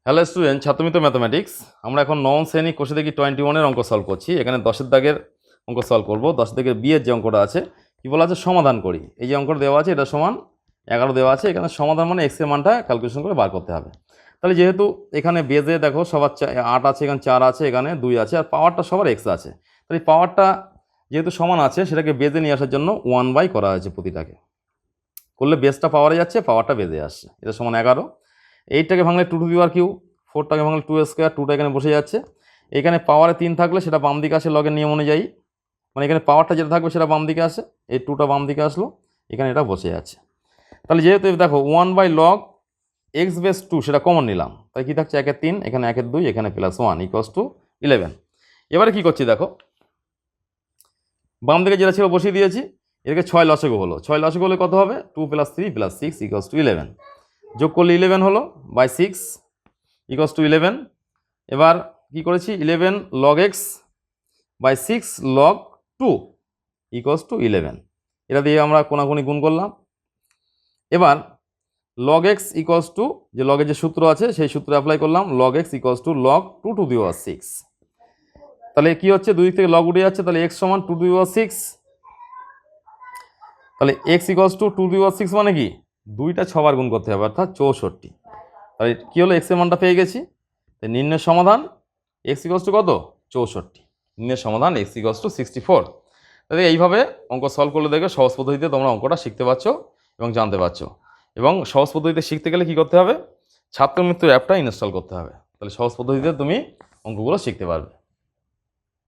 Hello student, ছাত্রমিত্র mathematics. আমরা এখন নবম শ্রেণী কোষে দেখি 21-এর অঙ্ক সলভ করছি। এখানে 10-এর দাগের অঙ্ক সলভ করব। 10 দাগের বিয়ের যে অঙ্কটা আছে কি বলা আছে, সমাধান করি। এই যে অঙ্কটা দেওয়া আছে এটা সমান 11 দেওয়া আছে। এখানে সমাধান মানে এক্স এর মানটা ক্যালকুলেশন করে বার করতে হবে। তাহলে যেহেতু এখানে বেজে দেখো সবার 8 আছে, এখানে 4 আছে, এখানে 2 আছে, আর পাওয়ারটা সবার এক্স আছে। তাহলে এই পাওয়ারটা যেহেতু সমান আছে সেটাকে বেজে নিয়ে আসার জন্য 1/, করা হয়েছে প্রতিটাকে। করলে বেসটা পাওয়ারে যাচ্ছে, পাওয়ারটা বেজে আসছে। এটা সমান 11। 8টাকে ভাঙলে 2 টু দি পাওয়ার কিউব, 4টাকে ভাঙলে 2 স্কোয়ার, 2টা এখানে বসে যাচ্ছে। এখানে পাওয়ারে 3 থাকলে সেটা বাম দিকে আসে লগের নিয়ম অনুযায়ী, মানে এখানে পাওয়ারটা যেটা থাকবে সেটা বাম দিকে আসে। এই 2টা বাম দিকে আসলো, এখানে এটা বসে যাচ্ছে। তাহলে যেহেতু দেখো 1/log x/2 সেটা কমন নিলাম, তাই কী থাকছে 1/3, এখানে 1/2, এখানে +1 = 11। এবারে কী করছি দেখো, বাম দিকে যেটা ছিল বসিয়ে দিয়েছি। এটাকে 6 লসাগু হলো। 6 লসাগু হলে কত হবে? 2 + 3 + 6 = 11। যোগ করলে 11 হলো, বাই 6 = 11। এবার কি করেছি, 11 log x বাই 6 log 2 = 11। এটা দিয়ে আমরা কোনাকুনি গুণ করলাম। এবার log x = যে লগের যে সূত্র আছে সেই সূত্র অ্যাপ্লাই করলাম। log x = log 2 to the power 6। তাহলে কি হচ্ছে, দুই দিক থেকে লগ উঠে যাচ্ছে, তাহলে x = 2 to the power 6। তাহলে x = 2 to the power 6 মানে কি, 2টা 6 বার গুণ করতে হবে, অর্থাৎ 64। তাহলে কি হলো, x এর মানটা পেয়ে গেছি। নির্ণয়ের সমাধান x = কত, 64। নির্ণয়ের সমাধান x = 64। তাহলে এইভাবে অঙ্ক সলভ করলে দেখবে সহজ পদ্ধতিতে তোমরা অঙ্কটা শিখতে পারছো এবং জানতে পারছো। এবং সহজ পদ্ধতিতে শিখতে গেলে কি করতে হবে, ছাত্রমিত্র অ্যাপটা ইনস্টল করতে হবে। তাহলে সহজ পদ্ধতিতে তুমি অঙ্কগুলো শিখতে পারবে।